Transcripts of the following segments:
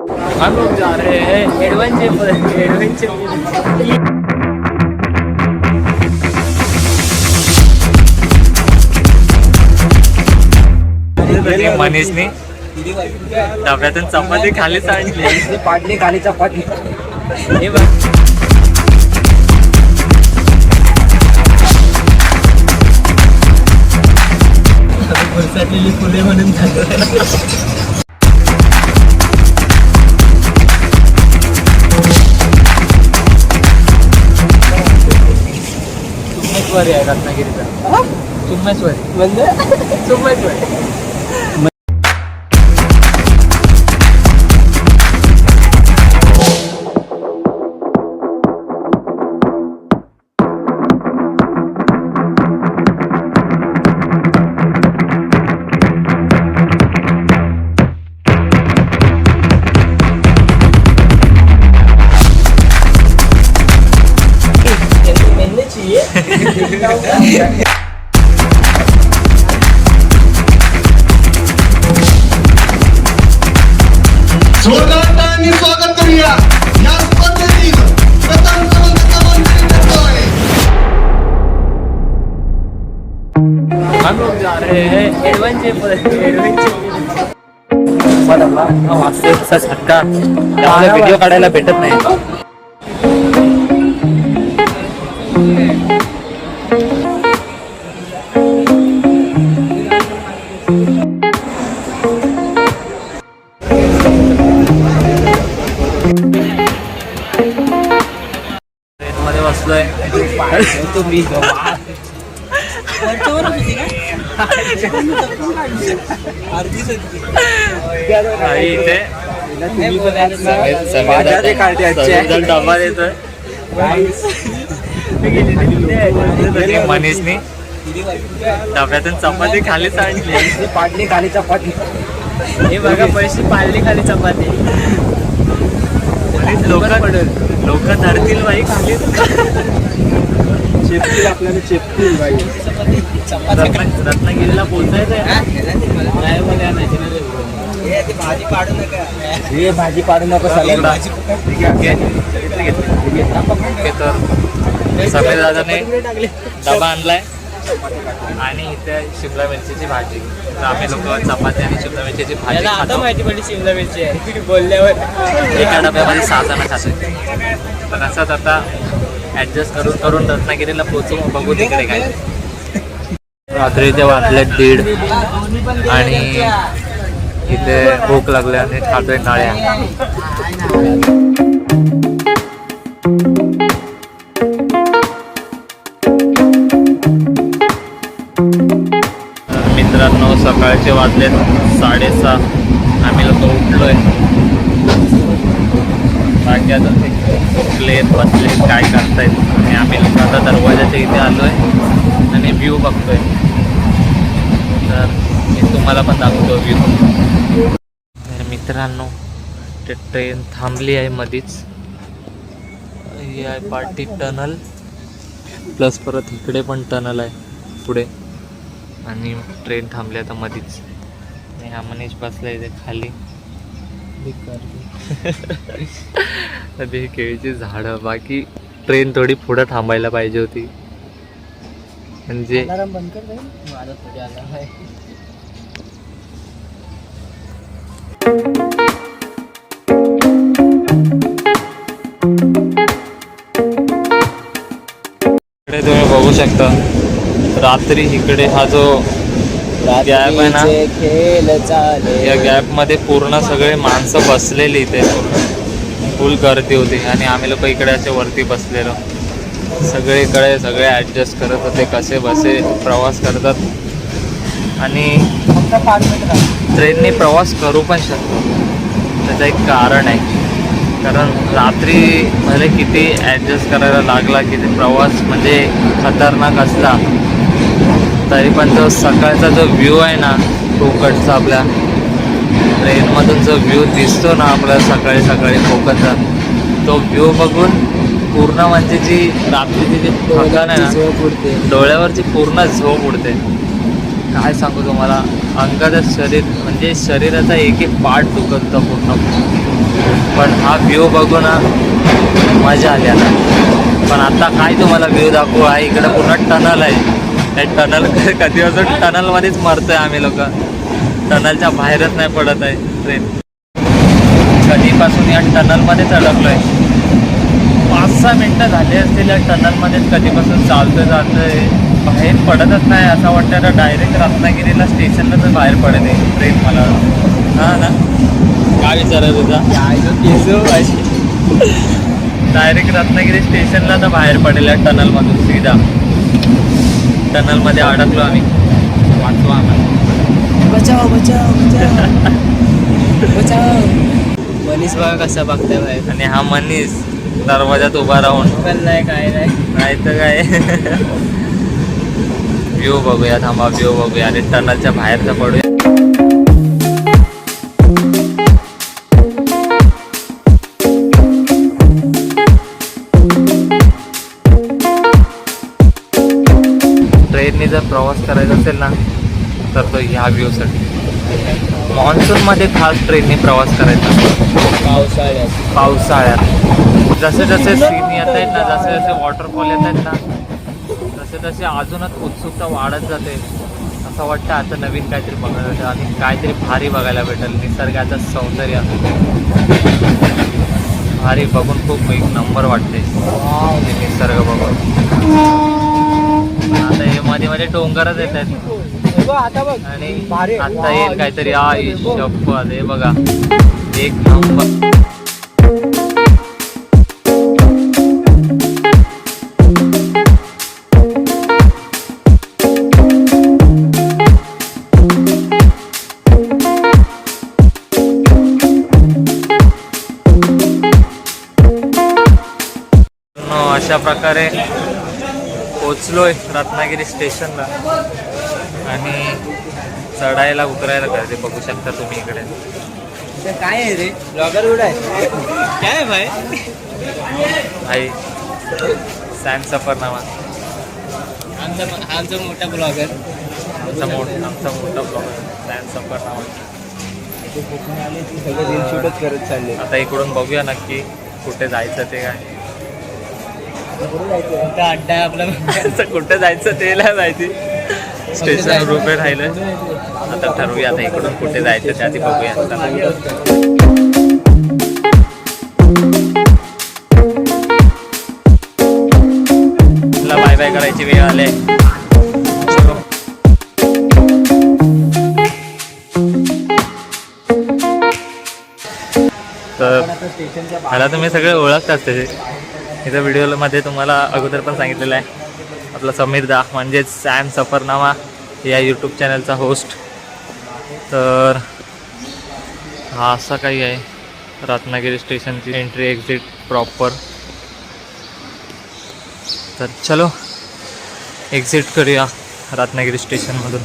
हम लोग जा रहे हैं एडवेंचर मनीषनी डब्यातून चपाती खाली सांडली पाडली खाली चपाती. हे बघ फुले म्हणून चुम्मेश्वरी आहे रत्नागिरीचा. चुम्मेश्वरी म्हणजे चुम्मेश्वरी. जोरदार स्वागत करूया या स्पर्धेतील प्रथम क्रमांकाचा मानकरी आहे. हम लोग जा रहे हैं एडवेंचर वाजते तसा झटका त्यामुळे व्हिडिओ काढायला भेटत नाही. मध्ये बसलोय तुम्ही डबा देतोय मनीषनी डब्यातून चपाती खाली सांडली पाडली खाली चपाती. हे बघा पैसे पाडली खाली चपाती. लोक धरतील बाई खाली चेपतील आपल्याला चेपतील बाई. रत्नागिरीला पोहोचायचंय. भाजी पाडू नका. हे भाजी पाडू नका सगळ्यांना. तर सफेद दादाने डबा आणलाय आणि इथे शिमला मिरचीची भाजी. तर आम्ही लोक चपाती आणि शिमला मिरचीची भाजी खातो. माहिती पडली शिमला मिरची आहे बोलल्यावर. एका डब्यामध्ये 6 जण खातो. पण असंच आता ॲडजस्ट करून करून रत्नागिरीला पोचू. बघू तिकडे काय. रात्रीचे वाजले 1:30 आणि इथे भूक लागली आणि खातोय नाळ्या. मित्रांनो सकाळचे वाजलेत 6:30. आम्ही लोक उठलोय. बाकी आता ते उठले बसले काय करतायत. आणि आम्ही लोक आता दरवाजाच्या इथे आलोय आणि व्ह्यू बघतोय. तर मी तुम्हाला पण दाखवतो व्ह्यू. मित्रांनो ते ट्रेन थांबली आहे मधीच. ही आहे पार्टी टनल प्लस परत इकडे पण टनल आहे पुढे. आणि ट्रेन थांबली आता मधीच. आणि हा मनीष बसला इथे खाली. केळीची झाडं. बाकी ट्रेन थोडी पुढं थांबायला पाहिजे होती म्हणजे. इकडे तुम्ही बघू शकता रात्री इकडे हा जो गॅप आहे ना या गॅप मध्ये पूर्ण सगळे माणसं बसलेली इथे. पूर्ण फुल गर्दी होती आणि आम्ही लोक इकडे असे वरती बसलेलो. सगळीकडे सगळे ॲडजस्ट करत होते कसे बसे प्रवास करतात. आणि ट्रेनने प्रवास करू पण शकतो. त्याचं एक कारण आहे. कारण रात्री भले किती ॲडजस्ट करायला लागला किती प्रवास म्हणजे खतरनाक असला तरी पण जो सकाळचा जो व्ह्यू आहे ना कोकणचा आपल्या ट्रेनमधून जो व्ह्यू दिसतो ना आपल्याला सकाळी सकाळी कोकणचा तो व्ह्यू बघून पूर्ण म्हणजे जी रात्रीची जी थकान आहे ना डोळ्यावरची पूर्ण झोप उडते. काय सांगू तुम्हाला. अंगाचं शरीर म्हणजे शरीराचा एक एक पार्ट दुखत होता पूर्ण. पण हा व्ह्यू बघू ना मजा आली आता. पण आता काय तुम्हाला व्ह्यू दाखवू आहे, इकडे पूर्ण टनल आहे. त्या टनल कधी अजून टनलमध्येच मरतोय आम्ही लोक, टनलच्या बाहेरच नाही पडत आहे ट्रेन. कधीपासून या टनलमध्येच अडकलोय. 5-6 मिनटं झाली असतील या टनलमध्येच कधीपासून चालतोय. बाहेर पडतच नाही. असं वाटतं आता डायरेक्ट रत्नागिरीला स्टेशनला तर बाहेर पडत आहे ट्रेन मला. हां ना, काय विचारत होता? डायरेक्ट रत्नागिरी स्टेशनला तर बाहेर पडेल या टनलमधून. सीधा टनलमध्ये अडकलो आम्ही. वाचवा आम्हाला. बचाव बचाव बचाव बचाव. मनीष बघा कसा बघताय बाहेर. आणि हा मनीस दरवाजात उभा राहून. पण नाही काय नाही तर काय. व्ह्यू बघूया, थांबा व्ह्यू बघूया. आणि टनलच्या बाहेरचा पडूया. ट्रेनने जर प्रवास करायचा असेल ना तर तो ह्या व्ह्यूसाठी. मान्सूनमध्ये खास ट्रेनने प्रवास करायचा. पावसाळ्यात जसे जसे सीन येत आहेत ना, जसे जसे वॉटरफॉल येत आहेत ना, तसे तसे अजूनच उत्सुकता वाढत जाते. असं वाटतं आता नवीन काहीतरी बघायला आणि काहीतरी भारी बघायला भेटेल. निसर्गाचं सौंदर्य भारी बघून खूप एक नंबर वाटते निसर्ग बघून. आता हे मध्ये मध्ये डोंगरच येत आहेत आणि आता येईल काहीतरी. शपथ, हे बघा एक नंबर. अशा प्रकारे पोचलोय रत्नागिरी स्टेशनला आणि चढायला उतरायला करते. बघू शकता तुम्ही इकडे. काय आहे रे, ब्लॉगर कुठं आहे? काय भाई भाई सॅम सफरनामा. आमचा मोठा ब्लॉगर. आमचा मोठा ब्लॉगर सॅम सफरनामा. सगळं रील शूटच करत चालले. आता इकडून बघूया नक्की कुठे जायचं ते काय. अड्डा आहे आपला. कुठे जायचं ते नाही माहिती. स्टेशन उभे राहिलं. आता ठरवूया आता इकडून कुठे जायचं ते आधी बघूया. तुला बाय बाय करायची वेळ आली. तर मला तुम्ही सगळे ओळखताच त्याचे. इथं व्हिडिओमध्ये तुम्हाला अगोदर पण सांगितलेलं आहे, आपला समीर दा म्हणजेच सॅम सफरनामा या यूट्यूब चॅनलचा होस्ट. तर हा असा काही आहे रत्नागिरी स्टेशनची एंट्री एक्झिट प्रॉपर. तर चलो एक्झिट करूया रत्नागिरी स्टेशनमधून.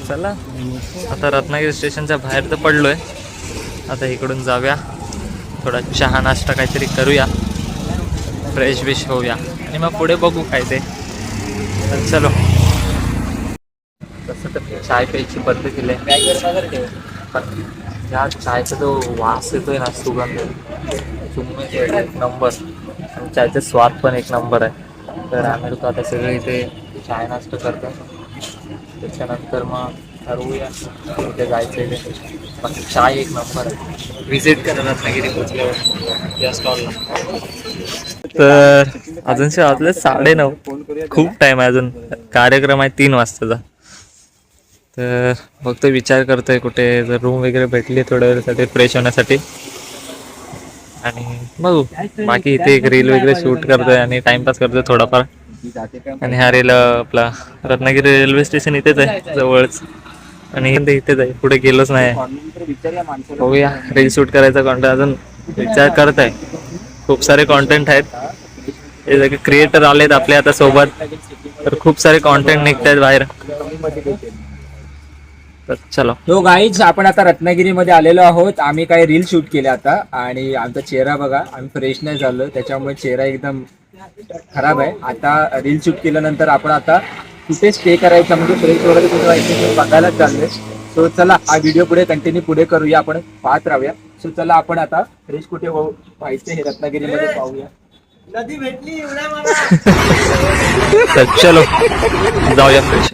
चला आता रत्नागिरी स्टेशनच्या बाहेर तर पडलोय. आता इकडून जाऊया, थोडा चहा नाश्ता काहीतरी करूया, फ्रेश बिश होऊया आणि मग पुढे बघू काय ते. तर चलो. तसं तर चाय प्यायची पद्धत केली आहे, पण या चायचा जो वास येतोय ना, सुगंध एक नंबर आणि चायचा स्वाद पण एक नंबर आहे. तर आम्ही लोक आता सगळे इथे चाय नाश्ता करतो. त्याच्यानंतर मग ठरवूया कुठे जायचं आहे. बाकी चाय एक नंबर आहे. व्हिजिट करा रत्नागिरी पोचल्यावर या स्टॉलला. तर अजून वाजले 9:30. खूप टाईम आहे अजून. कार्यक्रम आहे 3 वाजताचा. तर फक्त विचार करतोय कुठे जर रूम वगैरे भेटली थोड्या वेळासाठी फ्रेश होण्यासाठी आणि बघू. बाकी इथे एक रील वगैरे शूट करतोय आणि टाइमपास करतोय थोडाफार. आणि हा रेल आपला रत्नागिरी रेल्वे स्टेशन इथेच आहे जवळच आणि इथेच आहे, पुढे गेलोच नाही. बघूया रील शूट करायचा कॉन्टेंट अजून विचार करत आहे. खूप सारे कॉन्टेंट आहेत, हे सगळे क्रिएटर आलेत आपले आता सोबत, तर खूप सारे कॉन्टेंट निघत आहेत बाहेर. तर चलो. तो गाईज आपण आता रत्नागिरीमध्ये आलेलो आहोत. आम्ही काही रील शूट केले आता आणि आमचा चेहरा बघा, आम्ही फ्रेश नाही झालो त्याच्यामुळे चेहरा एकदम खराब आहे. आता रील शूट केल्यानंतर आपण आता कुठे स्टे करायचा म्हणजे फ्रेश वगैरे कुठे व्हायचं ते बघायला चाललोय. सो चला हा व्हिडिओ पुढे कंटिन्यू पुढे करूया, आपण पाहत राहूया. सो चला आपण आता फ्रेश कुठे व्हायचं हे रत्नागिरीमध्ये पाहूया. नदी भेटली उड्या मारा. तर चलो जाऊया फ्रेश.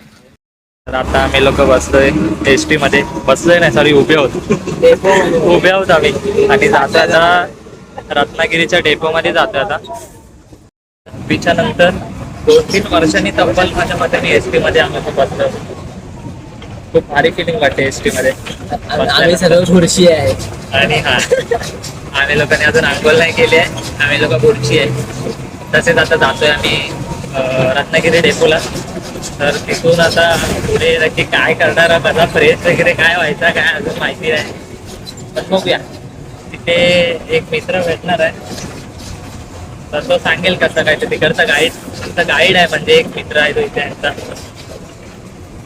तर आता आम्ही लोक बसलोय एस टी मध्ये, बसलोय नाही सॉरी उभे आहोत. उभे आहोत आम्ही आणि जातोय आता रत्नागिरीच्या डेपो मध्ये जातोय आता. बीच्या नंतर 2-3 वर्षांनी तब्बल माझ्या मते मी एस टी मध्ये आम्ही बसलो. खूप भारी फिलिंग वाटते एस टी मध्ये. आम्ही सर्व खुर्शी आहे आणि हा आम्ही लोकांनी अजून अंघोळ नाही केली आहे, आम्ही लोक बुरशी आहे. तसेच आता जातोय आम्ही रत्नागिरी डेपोला. तर तिथून आता पुढे नक्की काय करणार, कसा फ्रेश वगैरे काय व्हायचा काय अजून माहिती नाही, पण बघूया. तिथे एक मित्र भेटणार आहे तर तो सांगेल कसं काय. ते तिकडचा गाईड आहे म्हणजे एक मित्र आहे तो इथे यांचा.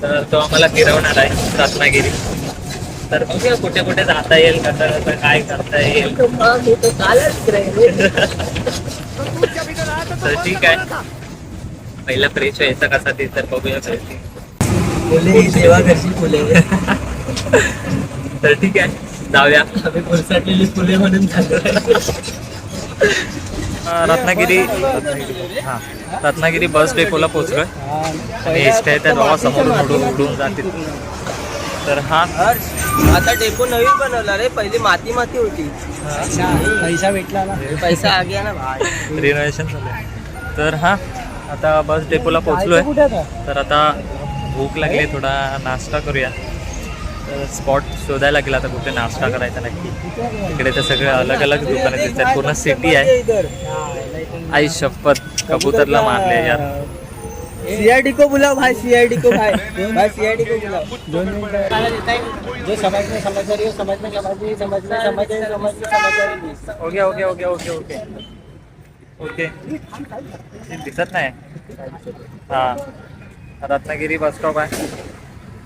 तर तो आम्हाला फिरवणार आहे रत्नागिरी. तर बघूया कुठे कुठे जाता येईल, कसं कसं काय करता येईल. तर ठीक आहे, पहिला फ्रेश व्हायचा कसा ते तर बघूया. फुले सेवा करशी फुले. तर ठीक आहे जाऊया. आम्ही फुलसाटलेली फुले म्हणून रत्नागिरी बस डेपोला पोहोचलोय आणि एस टी त्या बाबा समोरून उडून जातील. तर हा आता डेपो नवीन बनवला रे, पहिली माती होती. पैसा भेटला ना, पैसा आ गया ना भाई. रिनोव्हेशन झालंय. तर हा आता बस डेपोला पोहोचलोय. तर आता भूक लागली, थोडा नाश्ता करूया. तर स्पॉट शोधायला लागेल आता कुठे नाश्ता करायचा नक्की. इकडे तर सगळे अलग अलग दुकानं दिसतात, पूर्ण सिटी आहे. आई शपथ कबूतरला मारले यार. सीआईडी को बुलाओ भाई, सीआईडी को भाई सीआईडी को बुलाओ. 2 मिनिट जो समझ में समझ रही हो, समझ में okay okay okay okay okay okay दिसत नाही. हा रत्नागिरी बस स्टॉप आहे,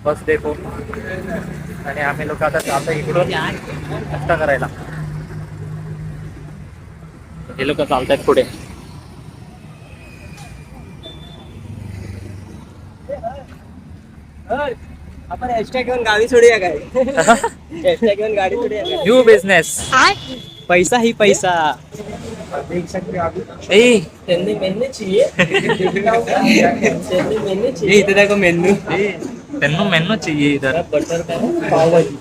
बस डेपो. आणि आम्ही लोक आता जातो इकडून नाश्ता करायला. हे लोक चालतात पुढे. आपण हॅशटॅग घेऊन गावी सोडूया काय? हॅशटॅग घेऊन गाडी सोडूया काय? न्यू बिझनेस, पैसा ही पैसा. ए त्यांनी मेन्यू चाहिए. इथे देखो मेन्यू. तेनू मेनू चाहिए इधर. बटर पाव भाजी.